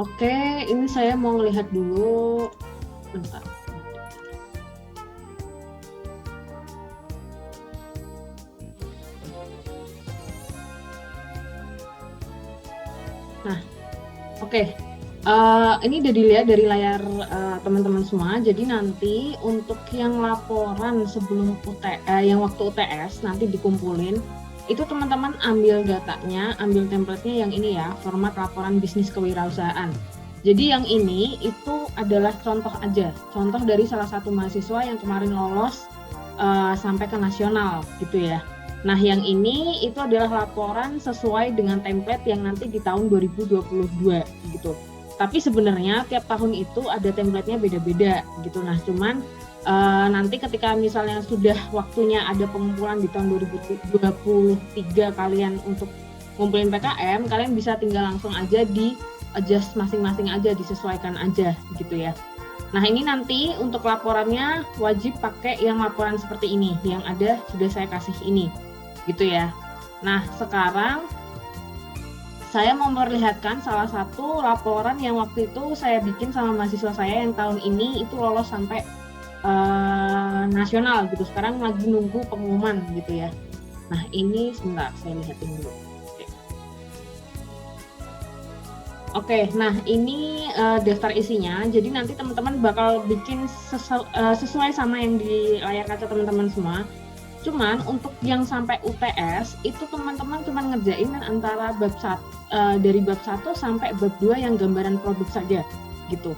Oke, ini saya mau lihat dulu. Bentar. Nah, oke. Ini udah dilihat dari layar teman-teman semua. Jadi nanti untuk yang laporan sebelum yang waktu UTS nanti dikumpulin, itu teman-teman ambil datanya, ambil template-nya yang ini ya, format laporan bisnis kewirausahaan. Jadi yang ini itu adalah contoh aja, contoh dari salah satu mahasiswa yang kemarin lolos sampai ke nasional gitu ya. Nah, yang ini itu adalah laporan sesuai dengan template yang nanti di tahun 2022 gitu. Tapi sebenarnya tiap tahun itu ada template-nya beda-beda gitu. Nah, cuman nanti ketika misalnya sudah waktunya ada pengumpulan di tahun 2023 kalian untuk ngumpulin PKM, kalian bisa tinggal langsung aja di adjust masing-masing aja, disesuaikan aja gitu ya. Nah, ini nanti untuk laporannya wajib pakai yang laporan seperti ini, yang ada sudah saya kasih ini gitu ya. Nah, sekarang saya mau memperlihatkan salah satu laporan yang waktu itu saya bikin sama mahasiswa saya yang tahun ini itu lolos sampai nasional gitu. Sekarang lagi nunggu pengumuman gitu ya. Nah, ini sebentar saya lihatin dulu. Oke, nah ini daftar isinya. Jadi nanti teman-teman bakal bikin sesuai sama yang di layar kaca teman-teman semua. Cuman untuk yang sampai UTS itu teman-teman cuma ngerjain antara dari bab 1 sampai bab 2 yang gambaran produk saja gitu.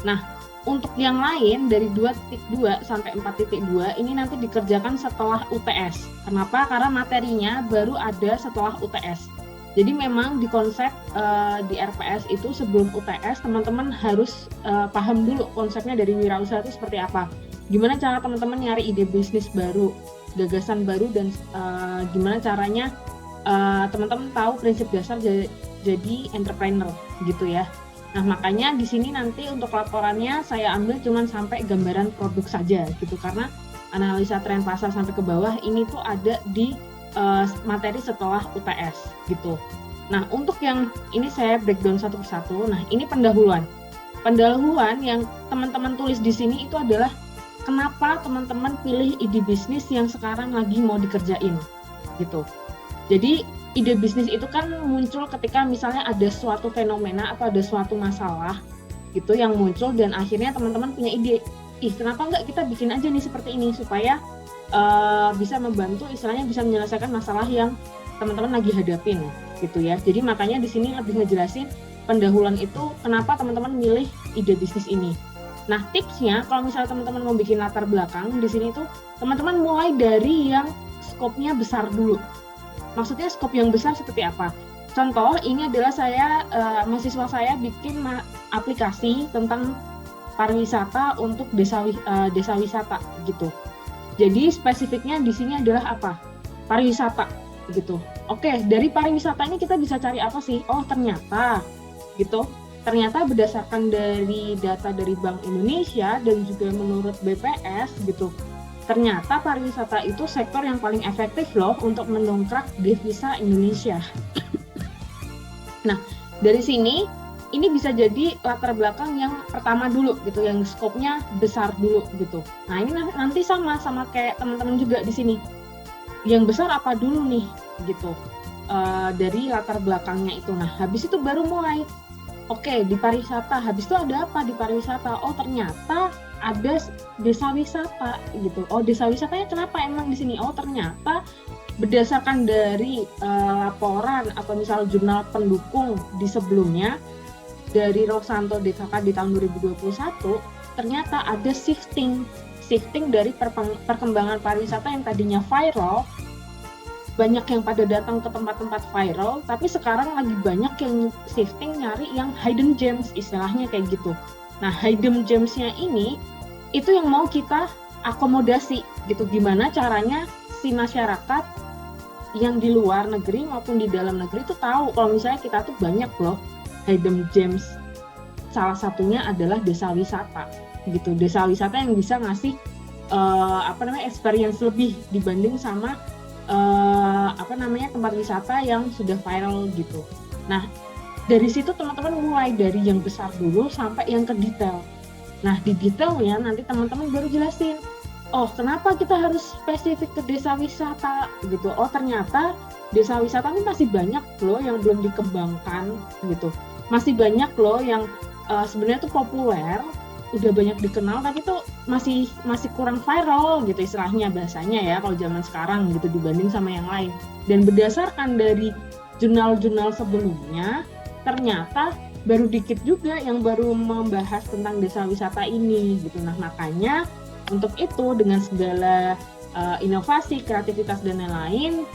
Nah, untuk yang lain dari 2.2 sampai 4.2 ini nanti dikerjakan setelah UTS. Kenapa? Karena materinya baru ada setelah UTS. Jadi memang di konsep di RPS itu sebelum UTS teman-teman harus paham dulu konsepnya dari wirausaha itu seperti apa. Gimana cara teman-teman nyari ide bisnis baru, gagasan baru, dan gimana caranya teman-teman tahu prinsip dasar jadi entrepreneur gitu ya. Nah, makanya di sini nanti untuk laporannya saya ambil cuman sampai gambaran produk saja gitu, karena analisa tren pasar sampai ke bawah ini tuh ada di materi setelah UTS gitu. Nah, untuk yang ini saya breakdown satu persatu. Nah, ini pendahuluan. Pendahuluan yang teman-teman tulis di sini itu adalah kenapa teman-teman pilih ide bisnis yang sekarang lagi mau dikerjain gitu. Jadi ide bisnis itu kan muncul ketika misalnya ada suatu fenomena atau ada suatu masalah gitu yang muncul dan akhirnya teman-teman punya ide, kenapa nggak kita bikin aja nih seperti ini supaya bisa membantu, istilahnya bisa menyelesaikan masalah yang teman-teman lagi hadapin gitu ya. Jadi makanya di sini lebih ngejelasin pendahuluan itu kenapa teman-teman milih ide bisnis ini. Nah, tipsnya kalau misalnya teman-teman mau bikin latar belakang di sini tuh teman-teman mulai dari yang skopnya besar dulu. Maksudnya skop yang besar seperti apa? Contoh, ini adalah mahasiswa saya bikin aplikasi tentang pariwisata untuk desa wisata gitu. Jadi spesifiknya di sini adalah apa? Pariwisata gitu. Oke, dari pariwisata ini kita bisa cari apa sih? Oh, ternyata gitu. Ternyata berdasarkan dari data dari Bank Indonesia dan juga menurut BPS gitu. Ternyata pariwisata itu sektor yang paling efektif loh untuk mendongkrak devisa Indonesia. Nah, dari sini ini bisa jadi latar belakang yang pertama dulu gitu, yang skopnya besar dulu gitu. Nah, ini nanti sama kayak teman-teman juga di sini. Yang besar apa dulu nih gitu. Dari latar belakangnya itu. Nah, habis itu baru mulai. Oke, di pariwisata. Habis itu ada apa di pariwisata? Oh, ternyata ada desa wisata gitu. Oh, desa wisatanya kenapa emang di sini? Oh, ternyata berdasarkan dari laporan atau misal jurnal pendukung di sebelumnya dari Rosanto DKK di tahun 2021, ternyata ada shifting dari perkembangan pariwisata yang tadinya viral, banyak yang pada datang ke tempat-tempat viral, tapi sekarang lagi banyak yang shifting nyari yang hidden gems, istilahnya kayak gitu. Nah, hidden gems-nya ini itu yang mau kita akomodasi gitu, gimana caranya si masyarakat yang di luar negeri maupun di dalam negeri itu tahu kalau misalnya kita tuh banyak loh hidden gems. Salah satunya adalah desa wisata gitu. Desa wisata yang bisa ngasih experience lebih dibanding sama tempat wisata yang sudah viral gitu. Nah, dari situ teman-teman mulai dari yang besar dulu sampai yang ke detail. Nah, di detailnya nanti teman-teman baru jelasin, oh kenapa kita harus spesifik ke desa wisata gitu. Oh ternyata desa wisata ini masih banyak loh yang belum dikembangkan gitu. Masih banyak loh yang sebenarnya tuh populer, udah banyak dikenal tapi tuh masih kurang viral gitu istilahnya bahasanya ya kalau zaman sekarang gitu dibanding sama yang lain. Dan berdasarkan dari jurnal-jurnal sebelumnya, ternyata baru dikit juga yang baru membahas tentang desa wisata ini gitu. Nah makanya untuk itu dengan segala inovasi, kreativitas dan lain-lain,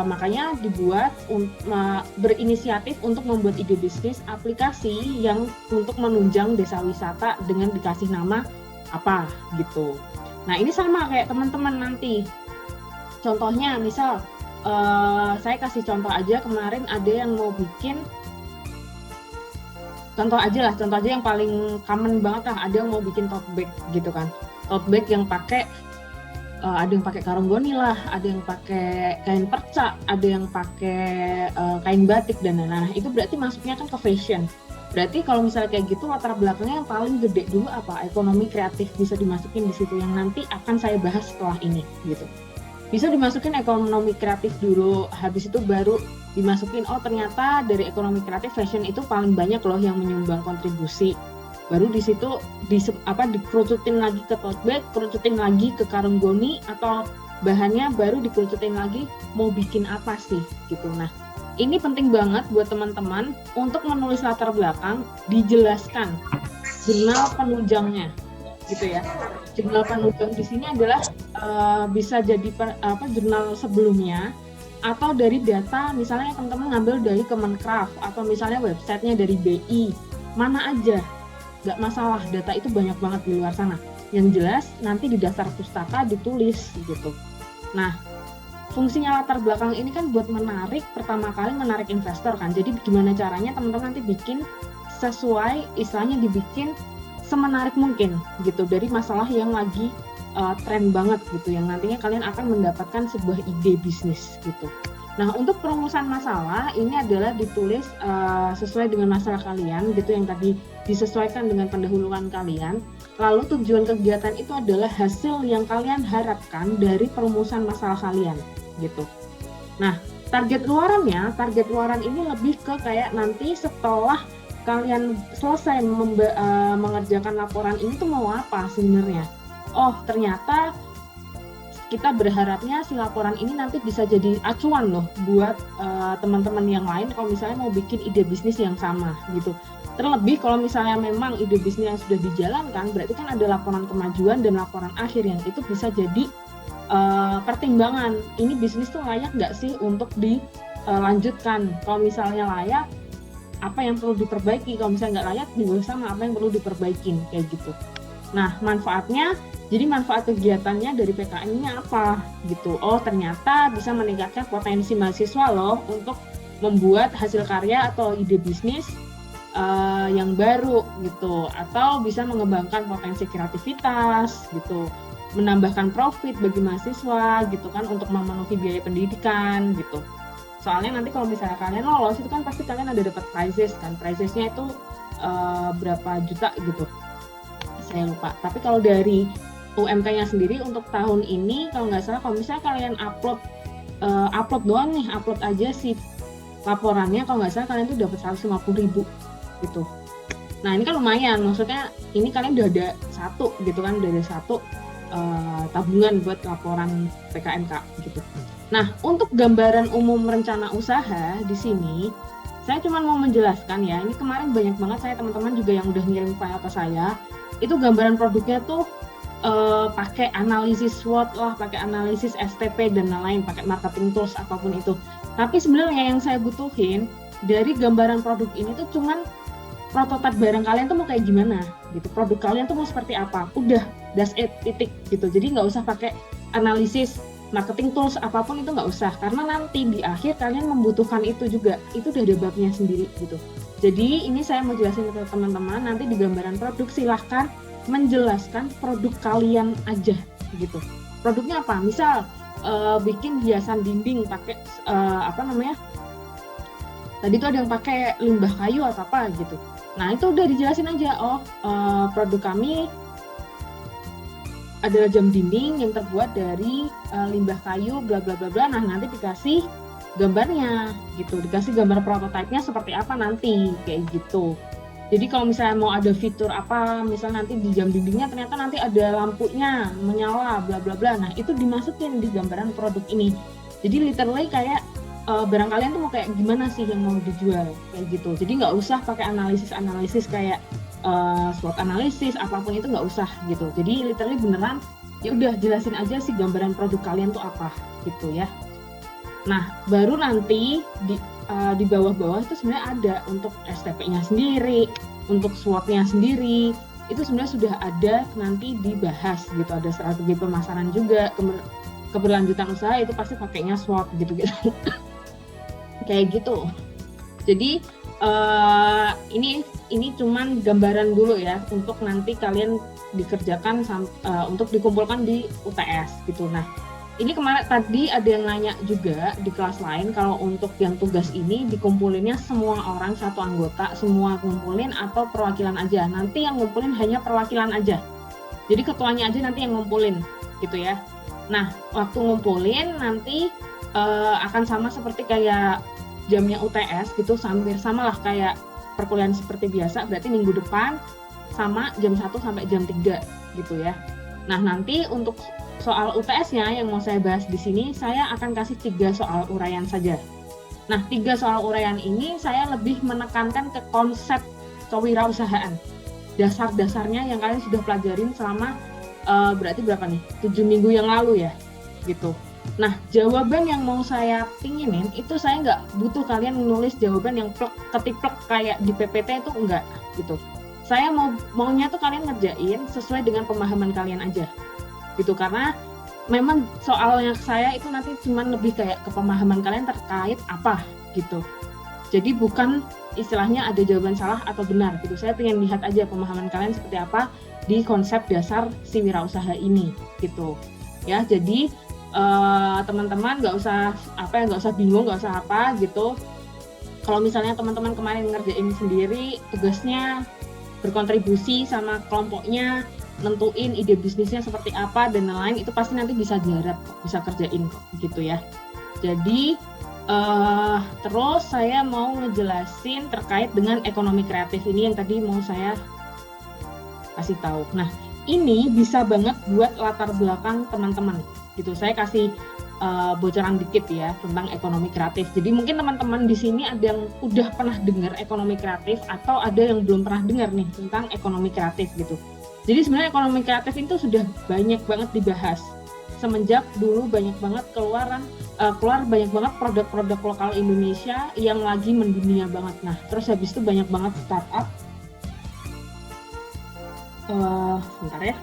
makanya dibuat berinisiatif untuk membuat ide bisnis aplikasi yang untuk menunjang desa wisata dengan dikasih nama apa gitu. Nah ini sama kayak teman-teman nanti. Contohnya misal saya kasih contoh aja, kemarin ada yang mau bikin contoh aja yang paling common banget lah, ada yang mau bikin tote bag gitu kan, tote bag yang pakai ada yang pakai karanggoni lah, ada yang pakai kain perca, ada yang pakai kain batik dan lain-lain. Nah itu berarti masuknya kan ke fashion. Berarti kalau misalnya kayak gitu latar belakangnya yang paling gede dulu apa? Ekonomi kreatif bisa dimasukin di situ, yang nanti akan saya bahas setelah ini gitu. Bisa dimasukin ekonomi kreatif dulu, habis itu baru dimasukin, oh ternyata dari ekonomi kreatif fashion itu paling banyak loh yang menyumbang kontribusi. Baru di situ dikerucutin lagi ke tote bag, kerucutin lagi ke karanggoni, atau bahannya baru dikerucutin lagi mau bikin apa sih gitu. Nah ini penting banget buat teman-teman untuk menulis latar belakang, dijelaskan jurnal penunjangnya gitu ya. Jurnal penunjang di sini adalah bisa jadi jurnal sebelumnya atau dari data misalnya teman-teman ngambil dari Kemenkraf atau misalnya websitenya dari BI, mana aja nggak masalah, data itu banyak banget di luar sana. Yang jelas nanti di daftar pustaka ditulis gitu. Nah fungsinya latar belakang ini kan buat pertama kali menarik investor kan. Jadi gimana caranya teman-teman nanti bikin sesuai, istilahnya dibikin semenarik mungkin gitu dari masalah yang lagi tren banget gitu, yang nantinya kalian akan mendapatkan sebuah ide bisnis gitu. Nah untuk perumusan masalah ini adalah ditulis sesuai dengan masalah kalian gitu, yang tadi disesuaikan dengan pendahuluan kalian. Lalu tujuan kegiatan itu adalah hasil yang kalian harapkan dari perumusan masalah kalian gitu. Nah target luaran ini lebih ke kayak nanti setelah kalian selesai mengerjakan laporan ini tuh mau apa sebenarnya. Oh ternyata kita berharapnya si laporan ini nanti bisa jadi acuan loh buat teman-teman yang lain kalau misalnya mau bikin ide bisnis yang sama gitu. Terlebih kalau misalnya memang ide bisnis yang sudah dijalankan, berarti kan ada laporan kemajuan dan laporan akhir yang itu bisa jadi pertimbangan. Ini bisnis tuh layak nggak sih untuk dilanjutkan? Kalau misalnya layak, apa yang perlu diperbaiki? Kalau misalnya nggak layak, juga sama apa yang perlu diperbaikin kayak gitu. Nah manfaatnya, jadi manfaat kegiatannya dari PKN ini apa gitu? Oh ternyata bisa meningkatkan potensi mahasiswa loh untuk membuat hasil karya atau ide bisnis yang baru gitu, atau bisa mengembangkan potensi kreativitas gitu, menambahkan profit bagi mahasiswa gitu kan untuk memenuhi biaya pendidikan gitu. Soalnya nanti kalau misalnya kalian lolos itu kan pasti kalian ada dapat prizes kan, prizesnya itu berapa juta gitu, saya lupa. Tapi kalau dari UMK-nya sendiri untuk tahun ini kalau nggak salah, kalau misalnya kalian upload doang nih, upload aja sih laporannya, kalau nggak salah kalian tuh dapat 150.000 gitu. Nah ini kan lumayan, maksudnya ini kalian udah ada satu gitu kan, udah ada satu tabungan buat laporan PKMK gitu. Nah untuk gambaran umum rencana usaha di sini saya cuma mau menjelaskan ya, ini kemarin banyak banget saya teman-teman juga yang udah ngirim file ke saya, itu gambaran produknya tuh pakai analisis SWOT lah, pakai analisis STP dan lain-lain, pakai marketing tools apapun itu. Tapi sebenarnya yang saya butuhin dari gambaran produk ini tuh cuman prototipe barang kalian tuh mau kayak gimana gitu, produk kalian tuh mau seperti apa, udah that's it, titik gitu. Jadi nggak usah pakai analisis marketing tools apapun, itu nggak usah, karena nanti di akhir kalian membutuhkan itu juga, itu udah ada babnya sendiri gitu. Jadi ini saya mau jelasin ke teman-teman, nanti di gambaran produk silahkan menjelaskan produk kalian aja gitu. Produknya apa? Misal bikin hiasan dinding pakai tadi tuh ada yang pakai limbah kayu atau apa gitu. Nah itu udah dijelasin aja, produk kami adalah jam dinding yang terbuat dari limbah kayu bla bla bla bla. Nah nanti dikasih gambarnya gitu, dikasih gambar prototipenya seperti apa nanti kayak gitu. Jadi kalau misalnya mau ada fitur apa, misalnya nanti di jam dindingnya ternyata nanti ada lampunya menyala bla bla bla. Nah itu dimasukin di gambaran produk ini. Jadi literally kayak barang kalian tuh mau kayak gimana sih yang mau dijual kayak gitu. Jadi nggak usah pakai analisis kayak SWOT analisis apapun itu nggak usah gitu. Jadi literally beneran ya udah jelasin aja sih gambaran produk kalian tuh apa gitu ya. Nah baru nanti di bawah-bawah itu sebenarnya ada untuk STP-nya sendiri, untuk SWOT-nya sendiri, itu sebenarnya sudah ada nanti dibahas gitu. Ada strategi pemasaran juga, keberlanjutan usaha itu pasti pakainya SWOT gitu-gitu. Kayak gitu. Jadi ini cuman gambaran dulu ya untuk nanti kalian dikerjakan untuk dikumpulkan di UTS gitu. Nah ini kemarin tadi ada yang nanya juga di kelas lain kalau untuk yang tugas ini dikumpulinnya semua orang satu anggota, semua kumpulin atau perwakilan aja. Nanti yang ngumpulin hanya perwakilan aja. Jadi ketuanya aja nanti yang ngumpulin gitu ya. Nah, waktu ngumpulin nanti akan sama seperti kayak jamnya UTS gitu, hampir sama lah kayak perkuliahan seperti biasa, berarti minggu depan sama jam 1 sampai jam 3 gitu ya. Nah, nanti untuk soal UTS-nya yang mau saya bahas di sini, saya akan kasih 3 soal uraian saja. Nah, 3 soal uraian ini saya lebih menekankan ke konsep kewirausahaan. Dasar-dasarnya yang kalian sudah pelajarin selama berarti berapa nih? 7 minggu yang lalu ya, gitu. Nah, jawaban yang mau saya pinginin itu saya nggak butuh kalian menulis jawaban yang ketiplek kayak di PPT itu enggak, gitu. Saya maunya tuh kalian ngerjain sesuai dengan pemahaman kalian aja. Gitu, karena memang soalnya saya itu nanti cuma lebih kayak ke pemahaman kalian terkait apa gitu. Jadi bukan istilahnya ada jawaban salah atau benar gitu. Saya pengen lihat aja pemahaman kalian seperti apa di konsep dasar si wirausaha ini gitu. Ya, jadi teman-teman nggak usah bingung, nggak usah apa gitu. Kalau misalnya teman-teman kemarin ngerjain sendiri tugasnya, berkontribusi sama kelompoknya, nentuin ide bisnisnya seperti apa dan lain-lain, itu pasti nanti bisa diharap bisa kerjain kok gitu ya. Jadi terus saya mau ngejelasin terkait dengan ekonomi kreatif ini yang tadi mau saya kasih tahu. Nah ini bisa banget buat latar belakang teman-teman gitu. Saya kasih bocoran dikit ya tentang ekonomi kreatif. Jadi mungkin teman-teman di sini ada yang udah pernah dengar ekonomi kreatif atau ada yang belum pernah dengar nih tentang ekonomi kreatif gitu. Jadi sebenarnya ekonomi kreatif itu sudah banyak banget dibahas. Semenjak dulu banyak banget keluar banyak banget produk-produk lokal Indonesia yang lagi mendunia banget. Nah, terus habis itu banyak banget startup. Sebentar ya.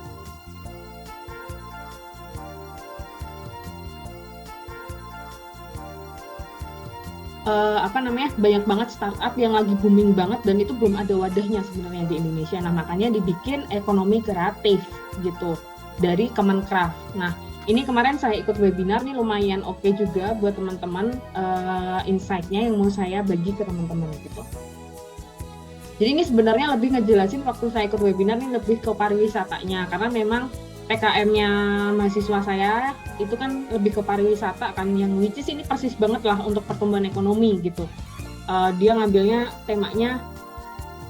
Banyak banget startup yang lagi booming banget dan itu belum ada wadahnya sebenarnya di Indonesia. Nah makanya dibikin ekonomi kreatif gitu dari Kemenkraf. Nah ini kemarin saya ikut webinar nih lumayan oke juga buat teman-teman insight-nya yang mau saya bagi ke teman-teman gitu. Jadi ini sebenarnya lebih ngejelasin waktu saya ikut webinar ini lebih ke pariwisatanya karena memang PKM-nya mahasiswa saya itu kan lebih ke pariwisata kan, yang which is ini persis banget lah untuk pertumbuhan ekonomi gitu. Dia ngambilnya temanya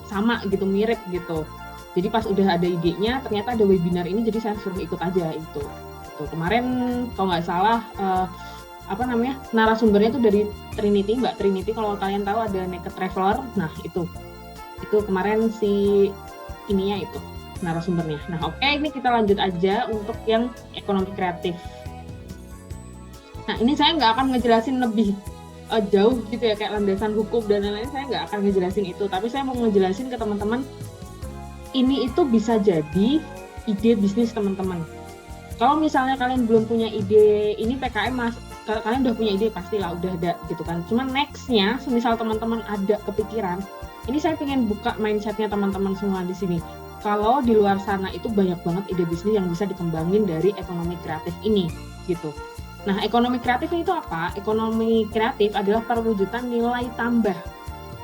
sama gitu, mirip gitu. Jadi pas udah ada idenya ternyata ada webinar ini, jadi saya suruh ikut aja itu. Kemarin kalau nggak salah narasumbernya itu dari Trinity, Mbak Trinity, kalau kalian tahu ada Naked Traveler. Nah itu kemarin si ininya itu narasumbernya. Nah oke, ini kita lanjut aja untuk yang ekonomi kreatif. Nah ini saya nggak akan ngejelasin lebih jauh gitu ya kayak landasan hukum dan lain-lain, saya nggak akan ngejelasin itu, tapi saya mau ngejelasin ke teman-teman ini itu bisa jadi ide bisnis teman-teman. Kalau misalnya kalian belum punya ide, ini PKM kalian udah punya ide pastilah udah ada gitu kan. Cuman nextnya, misal teman-teman ada kepikiran, ini saya pengen buka mindsetnya teman-teman semua di sini. Kalau di luar sana itu banyak banget ide bisnis yang bisa dikembangin dari ekonomi kreatif ini gitu. Nah, ekonomi kreatif itu apa? Ekonomi kreatif adalah perwujudan nilai tambah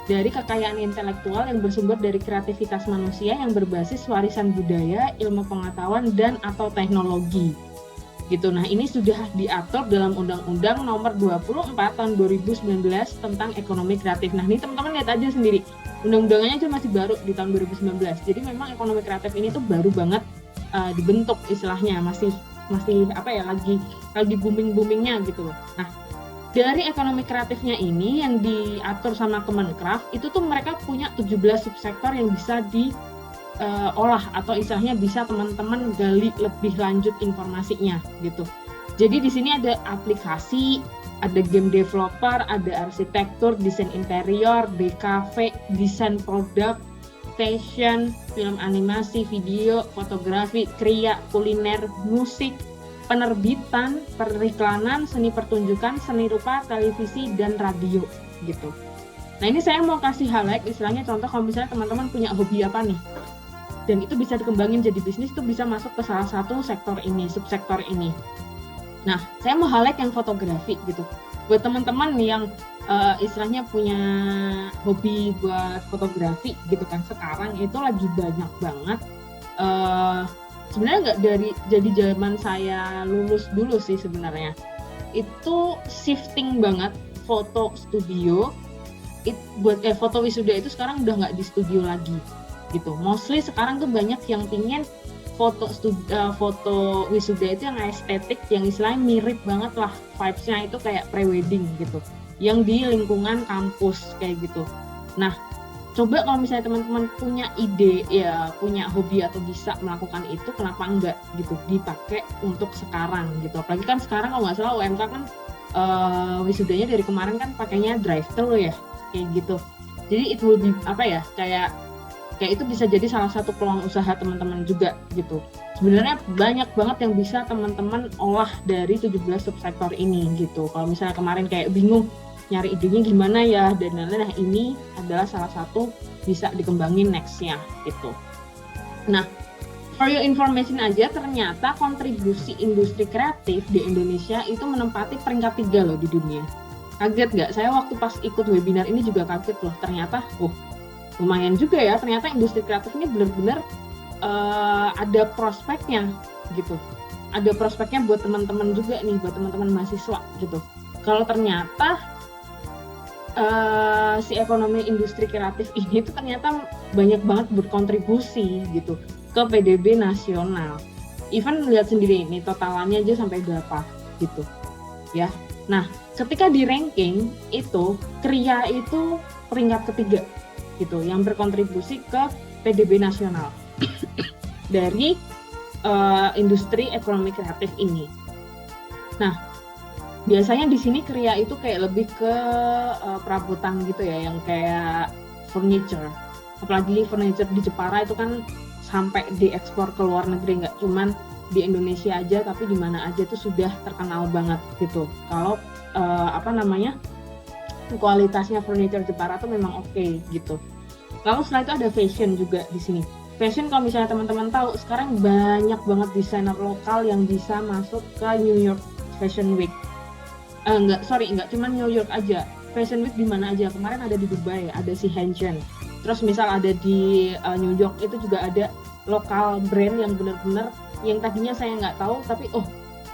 dari kekayaan intelektual yang bersumber dari kreativitas manusia yang berbasis warisan budaya, ilmu pengetahuan, dan atau teknologi. Gitu. Nah, ini sudah diatur dalam Undang-Undang Nomor 24 Tahun 2019 tentang ekonomi kreatif. Nah, ini teman-teman lihat aja sendiri. Undang-undangannya itu masih baru di tahun 2019. Jadi memang ekonomi kreatif ini tuh baru banget dibentuk istilahnya, masih apa ya, lagi booming-boomingnya gitu loh. Nah, dari ekonomi kreatifnya ini yang diatur sama Kemenkraf, itu tuh mereka punya 17 subsektor yang bisa diolah atau istilahnya bisa teman-teman gali lebih lanjut informasinya gitu. Jadi di sini ada aplikasi, ada game developer, ada arsitektur, desain interior, DKV, desain produk, fashion, film animasi, video, fotografi, kriya, kuliner, musik, penerbitan, periklanan, seni pertunjukan, seni rupa, televisi, dan radio gitu. Nah, ini saya mau kasih highlight istilahnya contoh kalau misalnya teman-teman punya hobi apa nih dan itu bisa dikembangin jadi bisnis, itu bisa masuk ke salah satu sektor ini, subsektor ini. Nah, saya mau highlight yang fotografi gitu. Buat teman-teman yang istilahnya punya hobi buat fotografi gitu kan, sekarang itu lagi banyak banget. Sebenarnya nggak dari jadi zaman saya lulus dulu sih sebenarnya. Itu shifting banget foto studio. Buat foto wisuda itu sekarang udah nggak di studio lagi gitu. Mostly sekarang tuh banyak yang pingin foto wisuda itu yang estetik, yang istilahnya mirip banget lah, vibes-nya itu kayak pre-wedding gitu, yang di lingkungan kampus kayak gitu. Nah, coba kalau misalnya teman-teman punya ide, ya punya hobi atau bisa melakukan itu, kenapa enggak gitu dipakai untuk sekarang gitu. Apalagi kan sekarang kalau nggak salah UMK kan wisudanya dari kemarin kan pakainya drive-thru ya, kayak gitu. Jadi itu lebih apa ya, kayak itu bisa jadi salah satu peluang usaha teman-teman juga gitu. Sebenarnya banyak banget yang bisa teman-teman olah dari 17 subsektor ini gitu. Kalau misalnya kemarin kayak bingung nyari idenya gimana ya dan lain-lain, nah ini adalah salah satu bisa dikembangin nextnya gitu. Nah, for your information aja, ternyata kontribusi industri kreatif di Indonesia itu menempati peringkat 3 loh di dunia. Kaget nggak? Saya waktu pas ikut webinar ini juga kaget loh, ternyata lumayan juga ya, ternyata industri kreatif ini benar-benar ada prospeknya gitu. Ada prospeknya buat teman-teman juga nih, buat teman-teman mahasiswa gitu. Kalau ternyata si ekonomi industri kreatif ini tuh ternyata banyak banget berkontribusi gitu ke PDB nasional. Even lihat sendiri ini totalannya aja sampai berapa gitu ya. Nah, ketika di ranking itu kriya itu peringkat ketiga gitu, yang berkontribusi ke PDB nasional dari industri ekonomi kreatif ini. Nah, biasanya di sini kriya itu kayak lebih ke perabotan gitu ya, yang kayak furniture. Apalagi furniture di Jepara itu kan sampai diekspor ke luar negeri, nggak cuman di Indonesia aja, tapi di mana aja tuh sudah terkenal banget gitu. Kalau kualitasnya furniture Jepara tuh memang oke gitu. Lalu setelah itu ada fashion juga di sini. Fashion kalau misalnya teman-teman tahu, sekarang banyak banget desainer lokal yang bisa masuk ke New York Fashion Week. Enggak cuma New York aja. Fashion Week di mana aja? Kemarin ada di Dubai, ada si Hengchen. Terus misal ada di New York itu juga ada lokal brand yang benar-benar yang tadinya saya nggak tahu, tapi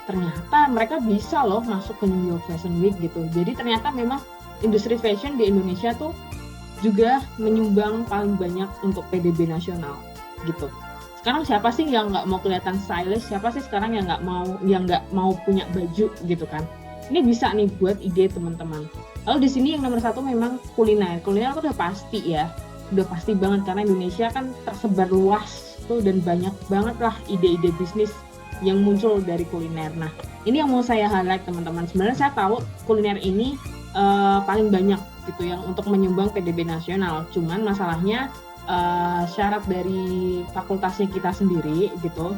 ternyata mereka bisa loh masuk ke New York Fashion Week gitu. Jadi ternyata memang industri fashion di Indonesia tuh juga menyumbang paling banyak untuk PDB nasional gitu. Sekarang siapa sih yang nggak mau kelihatan stylish? Siapa sih sekarang yang nggak mau punya baju gitu kan? Ini bisa nih buat ide teman-teman. Lalu di sini yang nomor 1 memang kuliner. Kuliner tuh udah pasti ya, udah pasti banget karena Indonesia kan tersebar luas tuh dan banyak banget lah ide-ide bisnis yang muncul dari kuliner. Nah, ini yang mau saya highlight teman-teman. Sebenarnya saya tahu kuliner ini paling banyak gitu yang untuk menyumbang PDB nasional. Cuman masalahnya syarat dari fakultasnya kita sendiri gitu.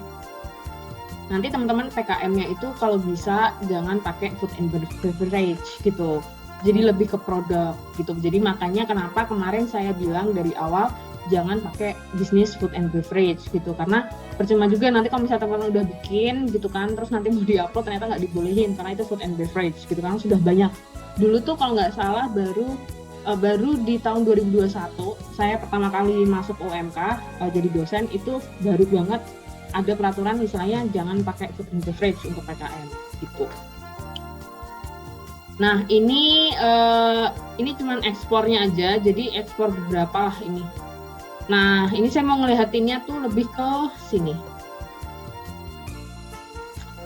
Nanti teman-teman PKM-nya itu kalau bisa jangan pakai food and beverage gitu. Jadi lebih ke produk gitu. Jadi makanya kenapa kemarin saya bilang dari awal jangan pakai bisnis food and beverage gitu, karena percuma juga nanti kalau misalnya teman-teman udah bikin gitu kan, terus nanti mau diupload ternyata nggak dibolehin karena itu food and beverage gitu kan, sudah banyak. Dulu tuh kalau nggak salah baru di tahun 2021 saya pertama kali masuk UMK jadi dosen, itu baru banget ada peraturan misalnya jangan pakai food and beverage untuk PKM gitu. Nah ini cuman ekspornya aja, jadi ekspor beberapa lah ini. Nah ini saya mau ngelihatinnya tuh lebih ke sini.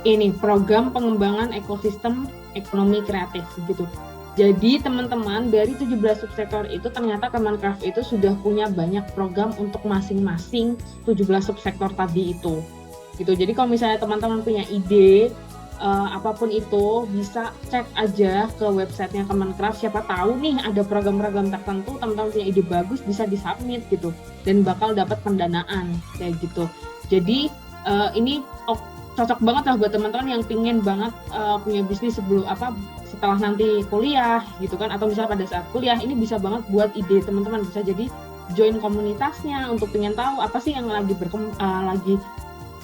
Ini program pengembangan ekosistem ekonomi kreatif gitu. Jadi teman-teman dari 17 subsektor itu ternyata Kemenkraf itu sudah punya banyak program untuk masing-masing 17 subsektor tadi itu. Gitu. Jadi kalau misalnya teman-teman punya ide apapun itu bisa cek aja ke websitenya Kemenkraf. Siapa tahu nih ada program-program tertentu teman-teman punya ide bagus bisa disubmit gitu dan bakal dapat pendanaan kayak gitu. Jadi ini cocok banget lah buat teman-teman yang pingin banget punya bisnis setelah nanti kuliah gitu kan, atau misalnya pada saat kuliah ini bisa banget buat ide teman-teman, bisa jadi join komunitasnya untuk pengen tahu apa sih yang lagi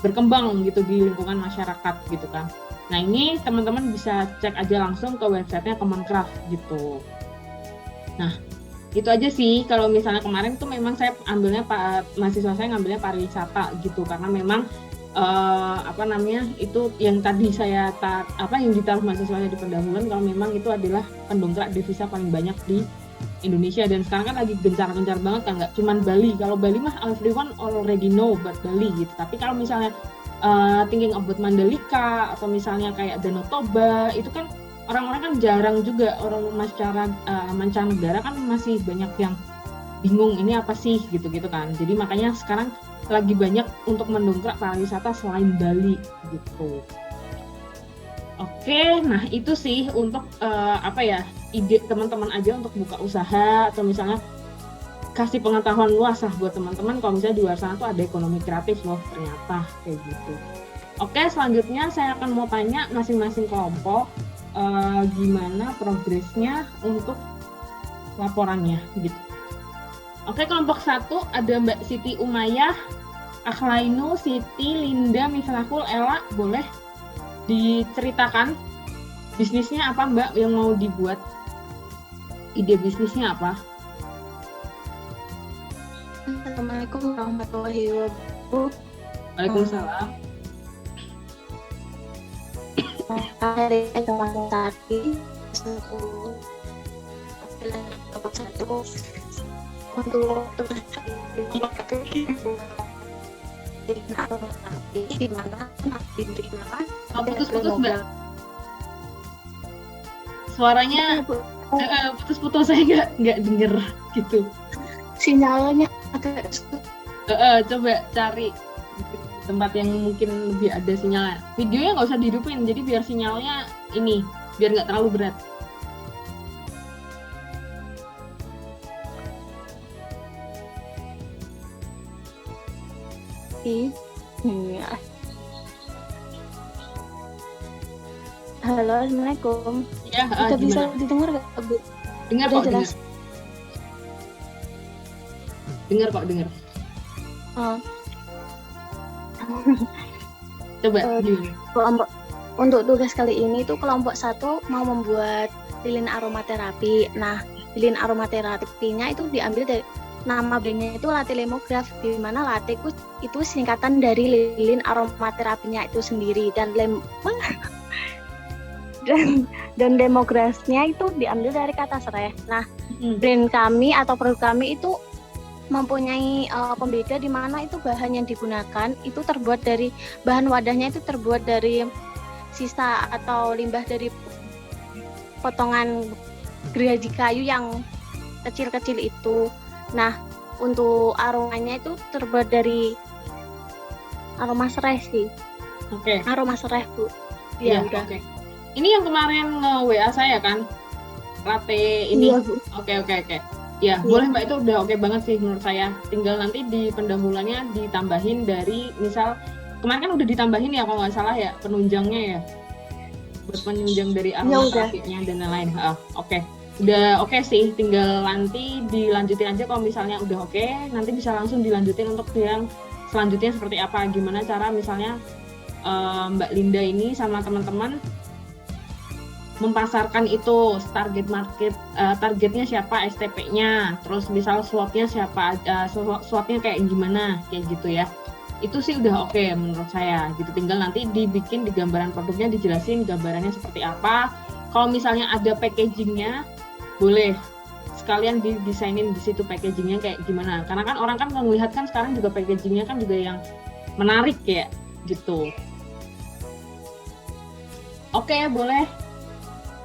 berkembang gitu di lingkungan masyarakat gitu kan. Nah ini teman-teman bisa cek aja langsung ke websitenya Kemenkraf gitu. Nah itu aja sih, kalau misalnya kemarin tuh memang saya ambilnya mahasiswa saya ngambilnya pariwisata gitu, karena memang itu yang tadi saya yang ditaruh mahasiswanya di pendahuluan, kalau memang itu adalah pendongkrak devisa paling banyak di Indonesia, dan sekarang kan lagi gencar-gencar banget kan, nggak cuman Bali. Kalau Bali mah everyone already know about Bali gitu, tapi kalau misalnya thinking about Mandalika atau misalnya kayak Danau Toba itu kan orang-orang kan jarang juga, orang mancanegara kan masih banyak yang bingung ini apa sih gitu-gitu kan. Jadi makanya sekarang lagi banyak untuk mendongkrak pariwisata selain Bali gitu. Oke, nah itu sih untuk ide teman-teman aja untuk buka usaha, atau misalnya kasih pengetahuan luas lah buat teman-teman kalau misalnya di luar sana tuh ada ekonomi kreatif loh ternyata kayak gitu. Oke, selanjutnya saya akan mau tanya masing-masing kelompok gimana progresnya untuk laporannya gitu. Oke, kelompok 1 ada Mbak Siti Umayyah, Akhlainu, Siti, Linda, Mislahul, Ella. Boleh diceritakan bisnisnya apa Mbak yang mau dibuat? Ide bisnisnya apa? Assalamualaikum warahmatullahi wabarakatuh. Waalaikumsalam. Hari tadi satu untuk di mana putus-putus Mbak, suaranya putus-putus, saya nggak denger gitu. Sinyalnya agak coba cari tempat yang mungkin lebih ada sinyalnya. Videonya nggak usah dihidupin, jadi biar sinyalnya ini biar nggak terlalu berat. Halo, assalamualaikum. Ya, kita bisa didengar nggak Bu? Dengar kok, jelas. Dengar kok, dengar. Coba kelompok untuk tugas kali ini tuh kelompok 1 mau membuat lilin aromaterapi. Nah, lilin aromaterapinya itu diambil dari nama brandnya itu Latte Lemograph, di mana latte itu singkatan dari lilin aromaterapinya itu sendiri, dan dan lemograsnya itu diambil dari kata serai. Nah, brand kami atau produk kami itu mempunyai pembeda, di mana itu bahan yang digunakan itu terbuat dari bahan wadahnya itu terbuat dari sisa atau limbah dari potongan gergaji kayu yang kecil-kecil itu. Nah, untuk aromanya itu terbuat dari aroma serai sih. Oke. Aroma serai Bu. Iya, udah. Oke. Ini yang kemarin nge-WA saya kan? Latte ini. Iya, Bu. Oke. Ya, boleh Mbak, itu udah oke banget sih menurut saya. Tinggal nanti di pendahuluannya ditambahin dari, misal kemarin kan udah ditambahin ya kalau nggak salah ya, penunjangnya ya. Buat penunjang dari aroma terapinya dan lain-lain. Oke. udah oke sih, tinggal nanti dilanjutin aja kalau misalnya udah oke, nanti bisa langsung dilanjutin untuk yang selanjutnya seperti apa, gimana cara misalnya Mbak Linda ini sama teman-teman memasarkan itu target market, targetnya siapa, STP-nya, terus misal swotnya siapa, swotnya kayak gimana, kayak gitu ya. Itu sih udah oke menurut saya gitu. Tinggal nanti dibikin di gambaran produknya, dijelasin gambarannya seperti apa. Kalau misalnya ada packagingnya, boleh sekalian didesainin di situ packagingnya kayak gimana. Karena kan orang kan melihat kan sekarang juga packagingnya kan juga yang menarik ya gitu. Oke, boleh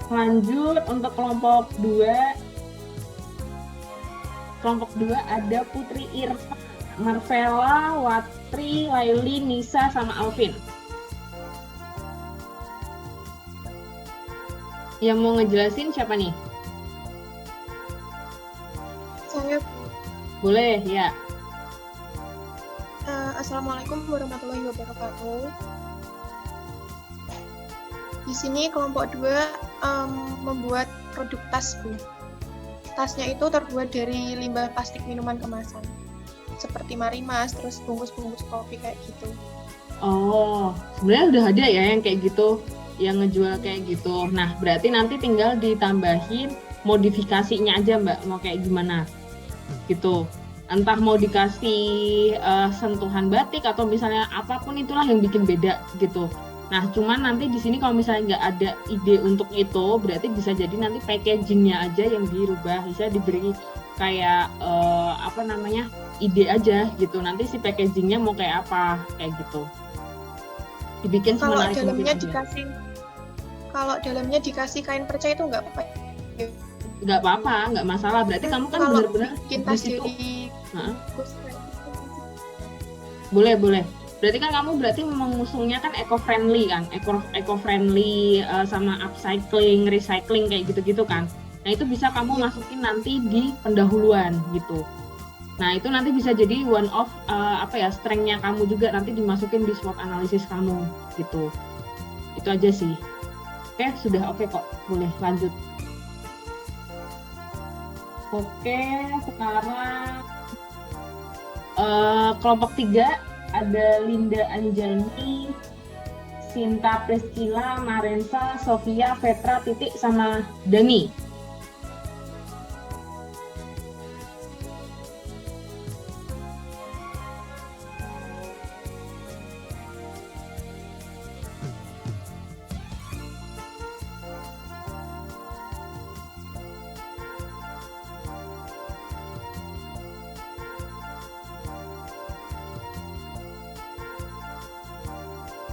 lanjut untuk kelompok 2. Kelompok 2 ada Putri Irma, Marvella, Watri, Laili, Nisa, sama Alvin. Yang mau ngejelasin siapa nih? Saya. Boleh, ya. Assalamualaikum warahmatullahi wabarakatuh. Di sini kelompok 2 membuat produk tas, Bu. Tasnya itu terbuat dari limbah plastik minuman kemasan. Seperti Marimas, terus bungkus-bungkus kopi kayak gitu. Oh, sebenarnya udah ada ya yang kayak gitu, yang ngejual kayak gitu. Nah, berarti nanti tinggal ditambahin modifikasinya aja, Mbak, mau kayak gimana gitu. Entah mau dikasih sentuhan batik atau misalnya apapun itulah yang bikin beda gitu. Nah, cuman nanti di sini kalau misalnya nggak ada ide untuk itu, berarti bisa jadi nanti packagingnya aja yang dirubah, bisa diberi kayak ide aja gitu. Nanti si packagingnya mau kayak apa, kayak gitu. Dibikin Kalau semenarik dalamnya mungkin aja. Kalau dalamnya dikasih kain perca itu nggak apa-apa. Nggak apa-apa, nggak masalah. Berarti kamu kan kalau benar-benar bikin di tas situ. dari Boleh. Berarti kan kamu mengusungnya kan eco-friendly kan, eco-friendly sama upcycling, recycling kayak gitu-gitu kan. Nah itu bisa kamu masukin nanti di pendahuluan gitu. Nah itu nanti bisa jadi one of strength-nya kamu juga nanti dimasukin di SWOT analisis kamu gitu. Itu aja sih. Oke, sudah oke kok. Boleh lanjut. Oke, sekarang kelompok 3 ada Linda Anjani, Sinta Priscila, Marensa, Sofia, Petra, Titik, sama Dani.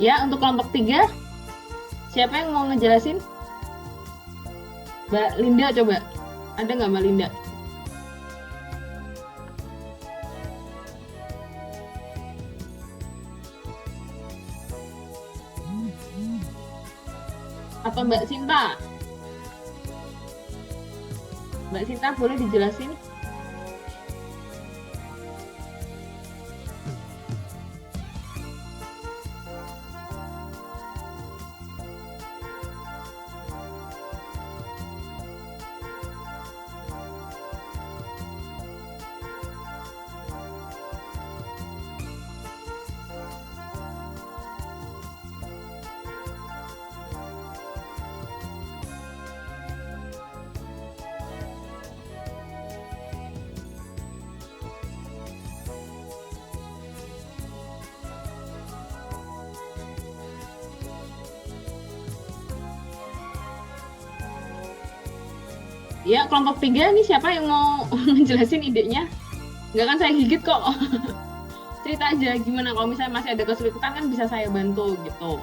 Ya, untuk kelompok 3, siapa yang mau ngejelasin? Mbak Linda coba. Ada nggak Mbak Linda? Atau Mbak Sinta? Mbak Sinta boleh dijelasin? Ya, kelompok 3 nih siapa yang mau ngejelasin idenya? Nggak kan saya gigit kok. Cerita aja gimana kalau misalnya masih ada kesulitan kan bisa saya bantu gitu.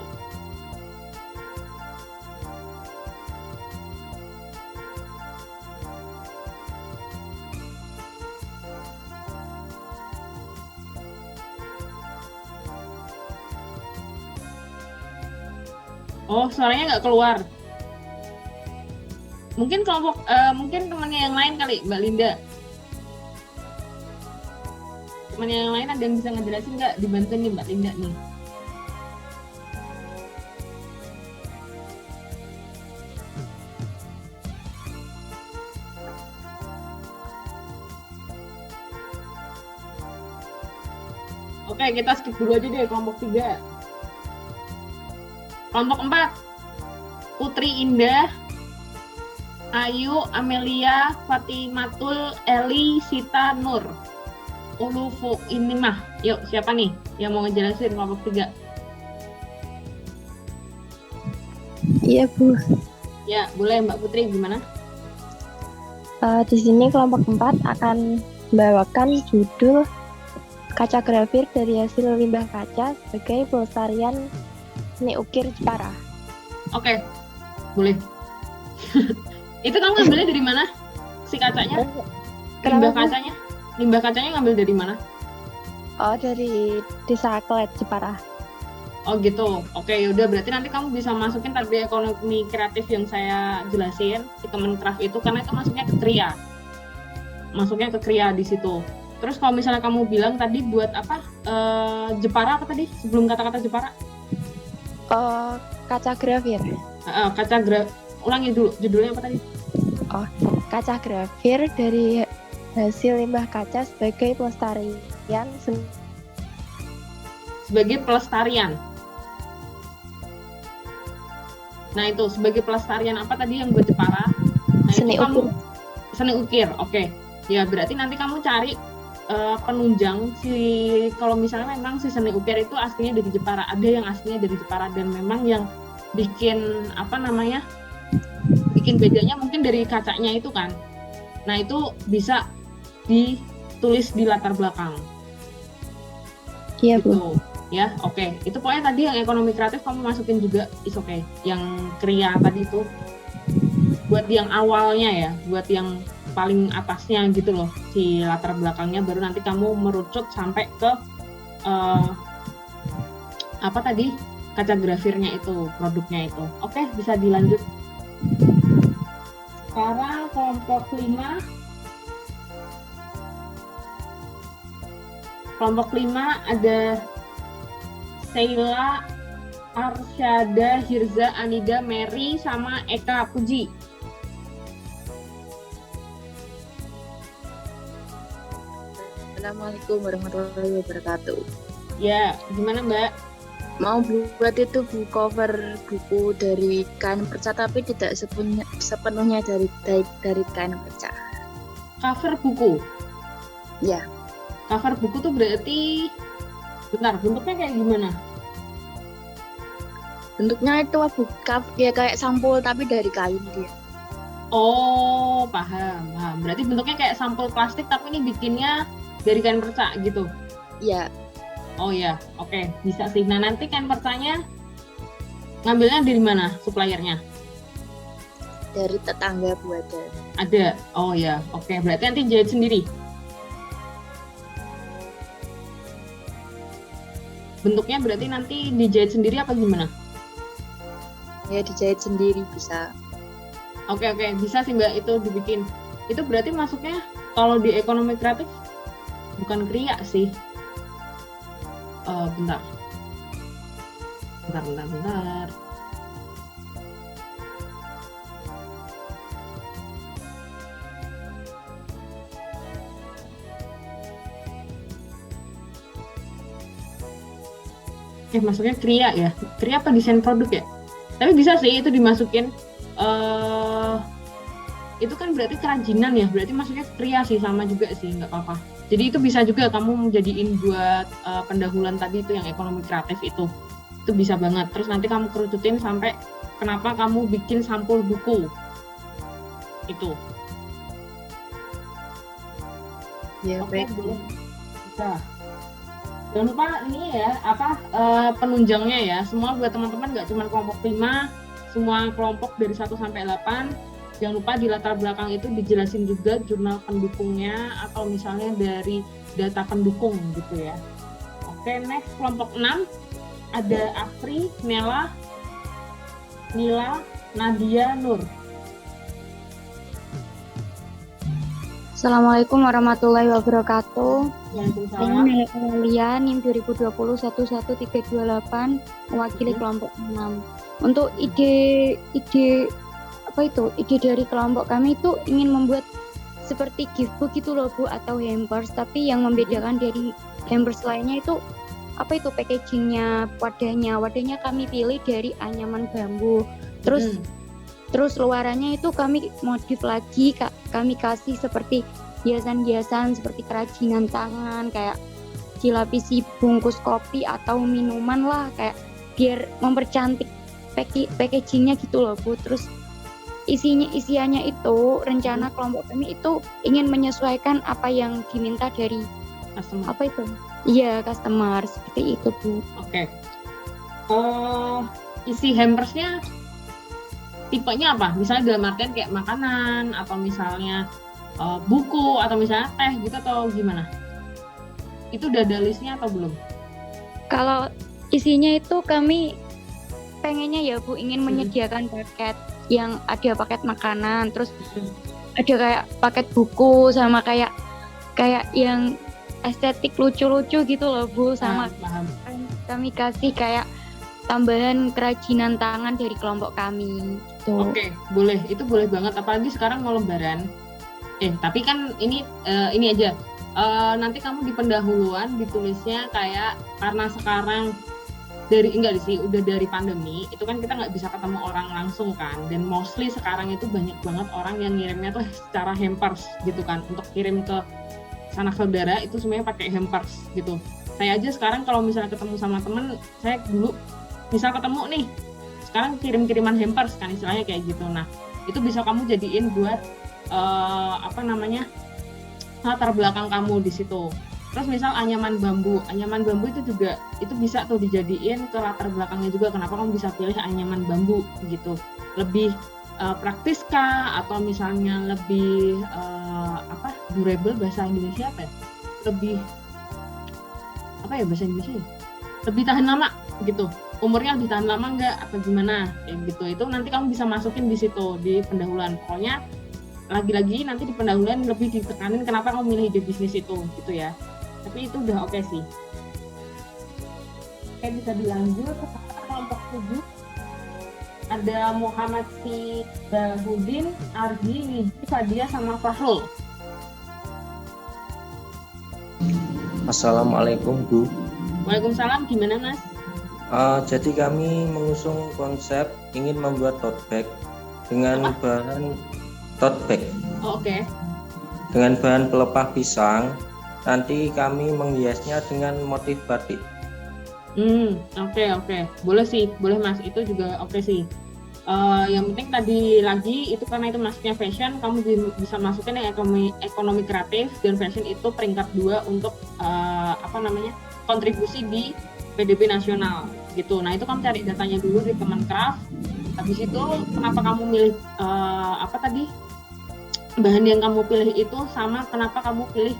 Oh, suaranya nggak keluar. Mungkin mungkin temannya yang lain kali, Mbak Linda. Temannya yang lain ada yang bisa ngejelasin nggak? Dibantuin nih Mbak Linda nih. Oke, kita skip dulu aja deh kelompok 3. Kelompok 4. Putri Indah, Ayu, Amelia, Fatimatul, Eli, Sita, Nur. Ulufu ini mah. Yuk, siapa nih yang mau ngejelasin kelompok 3? Iya Bu. Ya, boleh Mbak Putri, gimana? Di sini kelompok 4 akan membawakan judul kaca grafir dari hasil limbah kaca sebagai pelestarian seni ukir Jepara. Oke, boleh. Itu kamu ngambilnya dari mana? Si kacanya? Limbah kacanya? Limbah kacanya ngambil dari mana? Oh, dari Desa Klet Jepara. Oh gitu. Oke, yaudah berarti nanti kamu bisa masukin tadi ekonomi kreatif yang saya jelasin di Kemenkraf itu, karena itu masuknya ke KRIA. Masuknya ke KRIA di situ. Terus kalau misalnya kamu bilang tadi buat apa? Jepara apa tadi? Sebelum kata-kata Jepara? Kaca grafir. Ulangi dulu, judulnya apa tadi? Oh, kaca grafir dari hasil limbah kaca sebagai pelestarian seni. Sebagai pelestarian. Nah itu sebagai pelestarian apa tadi yang buat Jepara? Nah, Seni itu kamu ukir. Seni ukir. Oke. Ya berarti nanti kamu cari penunjang kalau misalnya memang si seni ukir itu aslinya dari Jepara. Ada yang aslinya dari Jepara dan memang yang bikin bikin bedanya mungkin dari kacanya itu kan. Nah itu bisa ditulis di latar belakang. Iya Bu. Gitu. Ya, oke. Itu pokoknya tadi yang ekonomi kreatif kamu masukin juga, is oke. Yang KRIA tadi itu buat yang awalnya ya, buat yang paling atasnya gitu loh, si latar belakangnya, baru nanti kamu merucut sampai ke apa tadi, kaca grafirnya itu, produknya itu. Oke, bisa dilanjut. Sekarang kelompok 5. Kelompok 5 ada Sheila, Arsyada, Hirza, Anida, Mary, sama Eka Puji. Assalamualaikum warahmatullahi wabarakatuh. Ya, gimana Mbak? Mau buat itu cover buku dari kain perca, tapi tidak sepenuhnya dari kain perca. Cover buku? Ya. Cover buku tuh berarti, bentar, bentuknya kayak gimana? Bentuknya itu ya kayak sampul tapi dari kain dia. Oh, paham. Berarti bentuknya kayak sampul plastik, tapi ini bikinnya dari kain perca gitu? Ya. Oh ya, oke, bisa sih. Nah nanti kain percanya ngambilnya dari mana suppliernya? Dari tetangga Bu ada. Ada? Oh ya, oke. Berarti nanti jahit sendiri? Bentuknya berarti nanti dijahit sendiri apa gimana? Ya dijahit sendiri bisa. Oke, bisa sih Mbak itu dibikin. Itu berarti masuknya kalau di ekonomi kreatif bukan KRIA sih. Bentar. Masuknya KRIA ya? KRIA apa desain produk ya? Tapi bisa sih itu dimasukin. Itu kan berarti kerajinan ya, berarti masuknya KRIA sih, sama juga sih, nggak apa-apa. Jadi itu bisa juga kamu jadiin buat pendahuluan tadi itu yang ekonomi kreatif itu bisa banget. Terus nanti kamu kerucutin sampai kenapa kamu bikin sampul buku itu. Ya Oke, baik. Bisa. Jangan lupa ini ya, penunjangnya ya, semua buat teman-teman, nggak cuma kelompok 5, semua kelompok dari 1 sampai 8. Jangan lupa di latar belakang itu dijelasin juga jurnal pendukungnya atau misalnya dari data pendukung gitu ya. Oke, next kelompok 6 ada Afri, Nela, Nila, Nadia, Nur. Assalamualaikum warahmatullahi wabarakatuh. Waalaikumsalam. Saya Amelia, NIM 2020-11328, mewakili kelompok 6. Untuk ide dari kelompok kami itu ingin membuat seperti giftbook gitu loh Bu, atau hampers, tapi yang membedakan dari hampers lainnya itu packagingnya, wadahnya kami pilih dari anyaman bambu. Terus luarannya itu kami modif lagi, kami kasih seperti hiasan-hiasan seperti kerajinan tangan, kayak dilapisi bungkus kopi atau minuman lah, kayak biar mempercantik packagingnya gitu loh Bu. Terus isiannya itu rencana kelompok kami itu ingin menyesuaikan apa yang diminta dari customer. Iya, customer, seperti itu Bu. Oke. Isi hampersnya tipenya apa? Misalnya dalam artian kayak makanan atau misalnya buku atau misalnya teh gitu atau gimana? Itu udah ada listnya atau belum? Kalau isinya itu kami pengennya ya Bu, ingin menyediakan paket yang ada paket makanan, terus ada kayak paket buku sama kayak yang estetik lucu-lucu gitu loh Bu, sama kami kasih kayak tambahan kerajinan tangan dari kelompok kami gitu. Oke, boleh. Itu boleh banget, apalagi sekarang mau lebaran. Tapi kan ini aja. Nanti kamu di pendahuluan ditulisnya kayak karena sekarang udah dari pandemi itu kan kita nggak bisa ketemu orang langsung kan, dan mostly sekarang itu banyak banget orang yang ngirimnya tuh secara hampers gitu kan, untuk kirim ke sanak saudara itu semuanya pakai hampers gitu. Saya aja sekarang kalau misalnya ketemu sama temen, saya dulu misal ketemu nih sekarang kirim-kiriman hampers kan istilahnya kayak gitu. Nah itu bisa kamu jadiin buat latar belakang kamu di situ. Terus misal anyaman bambu itu juga itu bisa tuh dijadiin ke latar belakangnya juga. Kenapa kamu bisa pilih anyaman bambu gitu? Lebih praktis kah? Atau misalnya lebih durable, bahasa Indonesia apa ya? Lebih bahasa Indonesia? Lebih tahan lama gitu. Umurnya lebih tahan lama nggak? Atau gimana? Kayak gitu. Itu nanti kamu bisa masukin di situ di pendahuluan. Pokoknya lagi-lagi nanti di pendahuluan lebih ditekanin kenapa kamu milih ide bisnis itu gitu ya. Tapi itu udah oke sih. Oke, bisa dilanjut ke kelompok 7. Ada Muhammad Sibahudin, Ardi, Widi, Fadia, sama Fahrul. Assalamualaikum Bu. Waalaikumsalam, gimana Mas? Jadi kami mengusung konsep ingin membuat tote bag dengan bahan tote bag. Oke. Dengan bahan pelepah pisang. Nanti kami menghiasnya dengan motif batik. Oke. Boleh sih, boleh Mas. Itu juga oke sih. Yang penting tadi lagi itu karena itu masuknya fashion, kamu bisa masukin yang ekonomi kreatif, dan fashion itu peringkat 2 untuk kontribusi di PDB nasional gitu. Nah itu kamu cari datanya dulu di Kemenkraf. Habis itu kenapa kamu milih bahan yang kamu pilih itu, sama kenapa kamu pilih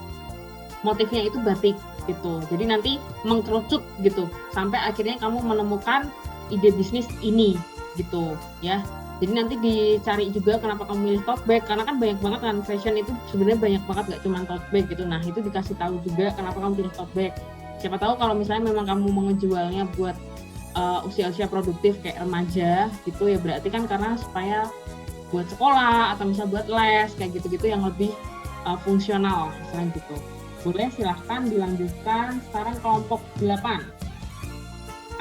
motifnya itu batik gitu. Jadi nanti mengkerucut gitu sampai akhirnya kamu menemukan ide bisnis ini gitu ya. Jadi nanti dicari juga kenapa kamu milih tote bag, karena kan banyak banget kan fashion itu sebenarnya banyak banget, gak cuma tote bag gitu. Nah itu dikasih tahu juga kenapa kamu pilih tote bag. Siapa tahu kalau misalnya memang kamu mau ngejualnya buat usia-usia produktif kayak remaja gitu ya, berarti kan karena supaya buat sekolah atau misalnya buat les kayak gitu-gitu yang lebih fungsional selain gitu. Boleh, silahkan dilanjutkan. Sekarang kelompok 8.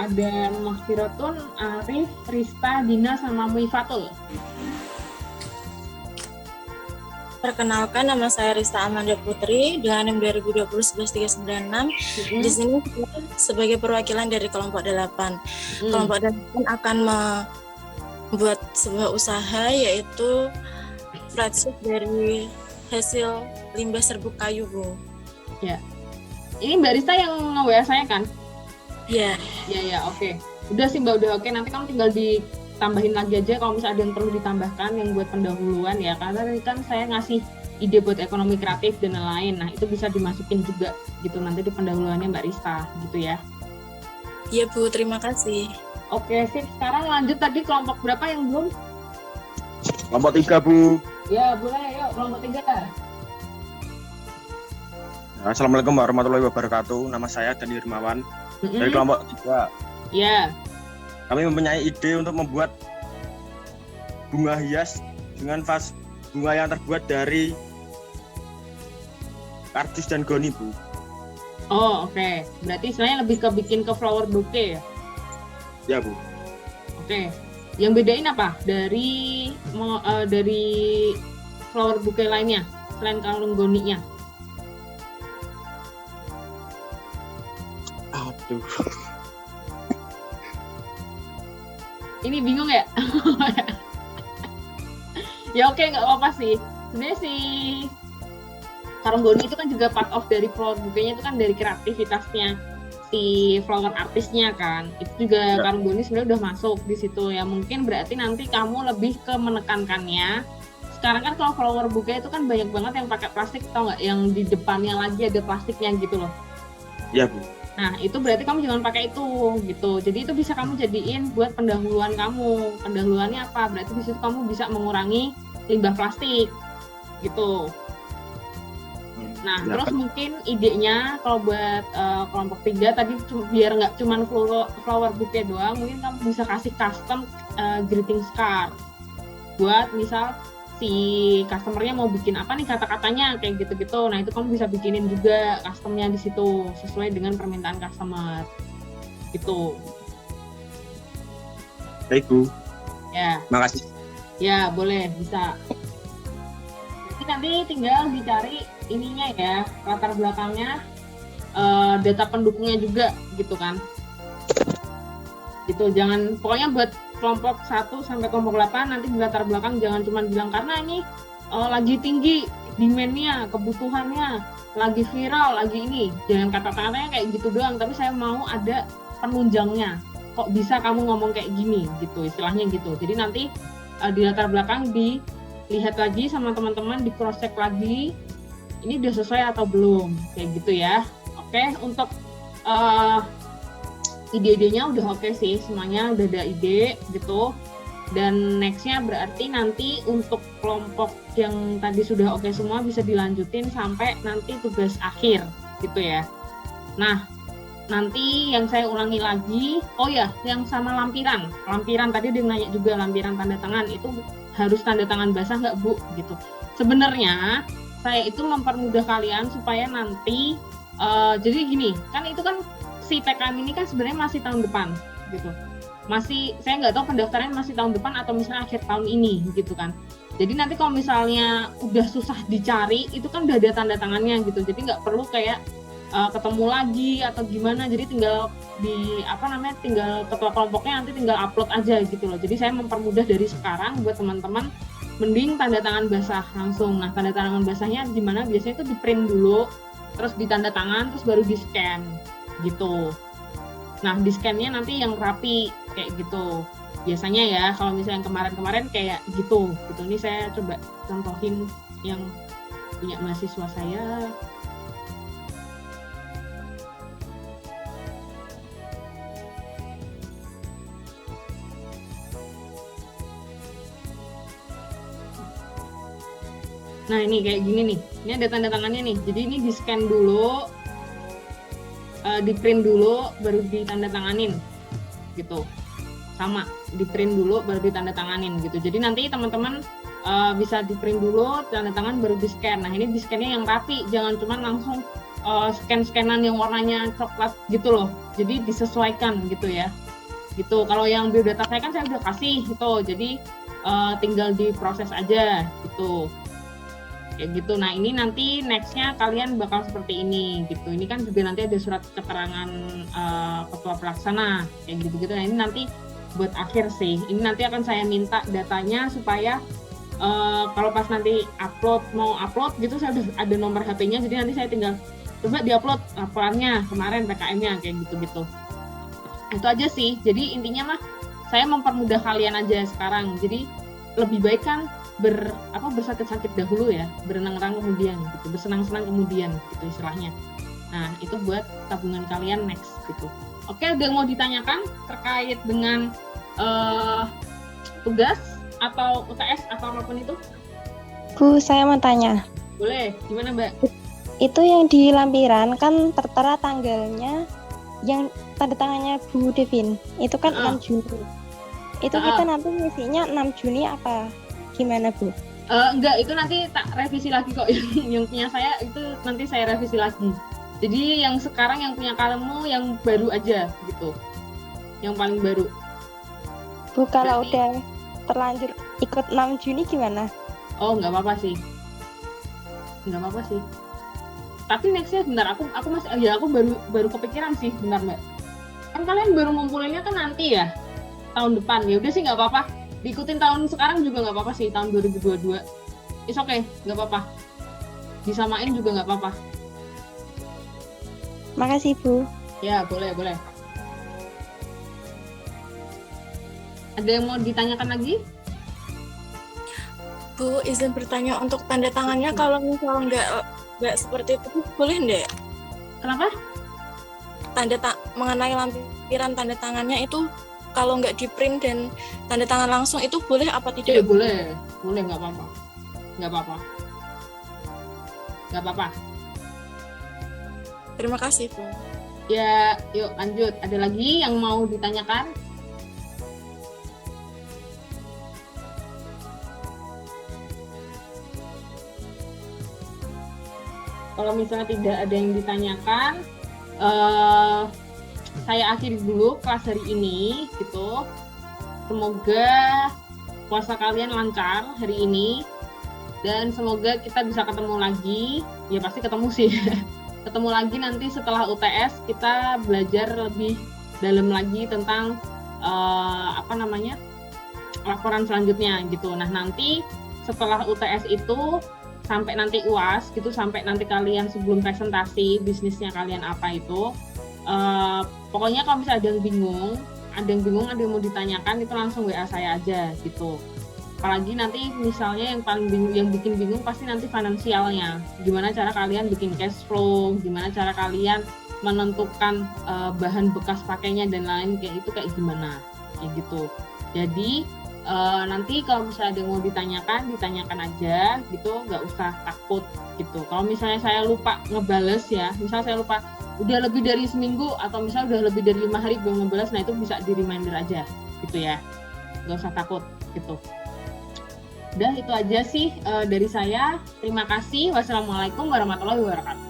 Ada Mahfiratun, Arif, Rista, Dina, sama Muifatul. Perkenalkan, nama saya Rista Amanda Putri dengan NIM 2020-11396. Di sini sebagai perwakilan dari kelompok 8. Kelompok 8 akan membuat sebuah usaha, yaitu flatsheet dari hasil limbah serbuk kayu, Bu. Ya. Ini Mbak Rista yang nge-WA saya kan? Iya. Ya, oke. Udah sih Mbak, udah oke. Nanti kamu tinggal ditambahin lagi aja kalau misalnya ada yang perlu ditambahkan yang buat pendahuluan ya. Karena tadi kan saya ngasih ide buat ekonomi kreatif dan lain-lain. Nah, itu bisa dimasukin juga gitu nanti di pendahuluannya Mbak Rista gitu ya. Iya, Bu. Terima kasih. Oke, sip. Sekarang lanjut, tadi kelompok berapa yang belum? Kelompok 3, Bu. Ya, boleh. Yuk, kelompok 3. Assalamualaikum warahmatullahi wabarakatuh. Nama saya Dani Hermawan dari kelompok 3. Ya. Kami mempunyai ide untuk membuat bunga hias dengan vas bunga yang terbuat dari kardus dan goni, Bu. Oh, oke. Berarti istilahnya lebih ke bikin ke flower bouquet ya? Ya, Bu. Oke. Yang bedain apa dari flower bouquet lainnya selain kalung goninya? Aduh. Ini bingung ya? Ya oke, nggak apa-apa sih. Sebenarnya si kalung goni itu kan juga part of dari flower bouquet-nya, itu kan dari kreativitasnya si flower artisnya kan. Itu juga Ya. kalung goni sebenarnya udah masuk di situ ya. Mungkin berarti nanti kamu lebih ke menekankannya. Sekarang kan kalau flower bouquet itu kan banyak banget yang pakai plastik, tau nggak? Yang di depannya lagi ada plastiknya gitu loh. Ya, Bu. Nah, itu berarti kamu jangan pakai itu gitu. Jadi itu bisa kamu jadiin buat pendahuluan kamu. Pendahuluannya apa? Berarti di situ kamu bisa mengurangi limbah plastik gitu. Nah, Ya, terus kan. mungkin idenya kalau buat kelompok 3 tadi biar nggak cuma flower bouquet doang, mungkin kamu bisa kasih custom greeting card. Buat misal si customernya mau bikin apa nih kata-katanya kayak gitu-gitu. Nah, itu kamu bisa bikinin juga customnya di situ sesuai dengan permintaan customer. Gitu. Baik, Bu. Ya. Makasih. Ya, boleh, bisa. Jadi nanti tinggal dicari ininya ya, latar belakangnya, data pendukungnya juga gitu kan. Gitu, jangan, pokoknya buat kelompok 1 sampai kelompok 8 nanti di latar belakang jangan cuma bilang karena ini lagi tinggi demand-nya, kebutuhannya, lagi viral, lagi ini. Jangan kata-katanya kayak gitu doang, tapi saya mau ada penunjangnya. Kok bisa kamu ngomong kayak gini gitu, istilahnya gitu. Jadi nanti di latar belakang dilihat lagi sama teman-teman, di cross check lagi ini udah sesuai atau belum kayak gitu ya. Oke, untuk ide-idenya udah oke sih, semuanya udah ada ide gitu. Dan nextnya berarti nanti untuk kelompok yang tadi sudah oke semua bisa dilanjutin sampai nanti tugas akhir gitu ya. Nah, nanti yang saya ulangi lagi, oh ya, yang sama lampiran tadi dia nanya juga, lampiran tanda tangan itu harus tanda tangan basah nggak Bu gitu. Sebenarnya saya itu mempermudah kalian supaya nanti jadi gini, kan itu kan si PKM ini kan sebenarnya masih tahun depan gitu. Masih, saya nggak tahu pendaftaran masih tahun depan atau misalnya akhir tahun ini gitu kan. Jadi nanti kalau misalnya udah susah dicari, itu kan udah ada tanda tangannya gitu. Jadi nggak perlu kayak ketemu lagi atau gimana, jadi tinggal tinggal ketua kelompoknya nanti tinggal upload aja gitu loh. Jadi saya mempermudah dari sekarang buat teman-teman, mending tanda tangan basah langsung. Nah, tanda tangan basahnya gimana? Biasanya itu di print dulu, terus ditanda tangan, terus baru di scan gitu. Nah, di scan-nya nanti yang rapi kayak gitu biasanya ya. Kalau misalnya yang kemarin-kemarin kayak gitu. Ini saya coba contohin yang punya mahasiswa saya. Nah, ini kayak gini nih. Ini ada tanda tangannya nih. Jadi ini di scan dulu, di print dulu, baru ditanda tanganin gitu. Sama, di print dulu, baru ditanda tanganin gitu. Jadi nanti teman-teman bisa di print dulu, tanda tangan, baru di scan. Nah, ini di scan-nya yang rapi, jangan cuma langsung scan-scanan yang warnanya coklat gitu loh. Jadi disesuaikan gitu ya. Gitu. Kalau yang biodata saya kan saya udah kasih gitu. Jadi tinggal diproses aja gitu. Kayak gitu. Nah, ini nanti nextnya kalian bakal seperti ini gitu. Ini kan juga nanti ada surat keterangan ketua pelaksana kayak gitu-gitu. Nah, ini nanti buat akhir sih. Ini nanti akan saya minta datanya supaya kalau pas nanti mau upload gitu, saya udah ada nomor HP-nya. Jadi nanti saya tinggal coba diupload laporannya kemarin PKM-nya kayak gitu-gitu. Itu aja sih. Jadi intinya mah saya mempermudah kalian aja sekarang. Jadi lebih baik kan bersakit-sakit dahulu ya, berenang-renang kemudian gitu, bersenang-senang kemudian gitu istilahnya. Nah, itu buat tabungan kalian next gitu. Oke, ada yang mau ditanyakan terkait dengan tugas atau UTS atau apapun itu? Bu, saya mau tanya. Boleh, gimana Mbak? Itu yang di lampiran kan tertera tanggalnya, yang tanda tangannya Bu Devin, itu kan 6 Juni. Itu kita nanti ngisinya 6 Juni apa gimana Bu? Enggak, itu nanti tak revisi lagi kok. Yang punya saya itu nanti saya revisi lagi Jadi yang sekarang yang punya kamu yang baru aja gitu, yang paling baru. Bu, kalau udah terlanjur ikut 6 Juni gimana? Oh, nggak apa-apa sih. Nggak apa-apa sih. Tapi nextnya bentar, aku masih, ya aku baru kepikiran sih, bentar Mbak. Kan kalian baru ngumpulinnya kan nanti ya, tahun depan. Ya udah sih nggak apa-apa. Diikutin tahun sekarang juga nggak apa-apa sih, tahun 2022. It's okay, nggak apa-apa. Disamain juga nggak apa-apa. Makasih Bu. Ya, boleh. Ada yang mau ditanyakan lagi? Bu, izin bertanya untuk tanda tangannya kalau misalnya nggak seperti itu boleh enggak? Kenapa? Mengenai lampiran tanda tangannya itu kalau nggak di print dan tanda tangan langsung itu boleh apa tidak? Ya, boleh nggak apa-apa. Nggak apa-apa. Terima kasih, Bu. Ya, yuk lanjut. Ada lagi yang mau ditanyakan? Kalau misalnya tidak ada yang ditanyakan, saya akhiri dulu kelas hari ini, gitu. Semoga puasa kalian lancar hari ini, dan semoga kita bisa ketemu lagi. Ya pasti ketemu sih. Ketemu lagi nanti setelah UTS, kita belajar lebih dalam lagi tentang laporan selanjutnya gitu. Nah, nanti setelah UTS itu sampai nanti UAS gitu, sampai nanti kalian sebelum presentasi bisnisnya kalian apa itu, pokoknya kalau misalnya ada yang bingung, ada yang mau ditanyakan, itu langsung WA saya aja gitu. Apalagi nanti misalnya yang paling bingung, yang bikin bingung pasti nanti finansialnya, gimana cara kalian bikin cash flow, gimana cara kalian menentukan bahan bekas pakainya dan lain kayak itu kayak gimana kayak gitu. Jadi nanti kalau misalnya ada yang mau ditanyakan aja gitu, nggak usah takut gitu. Kalau misalnya saya lupa ngebales ya, misalnya saya lupa udah lebih dari seminggu atau misalnya udah lebih dari 5 hari belum ngebales, nah itu bisa di reminder aja gitu ya, nggak usah takut gitu. Udah itu aja sih dari saya. Terima kasih. Wassalamualaikum warahmatullahi wabarakatuh.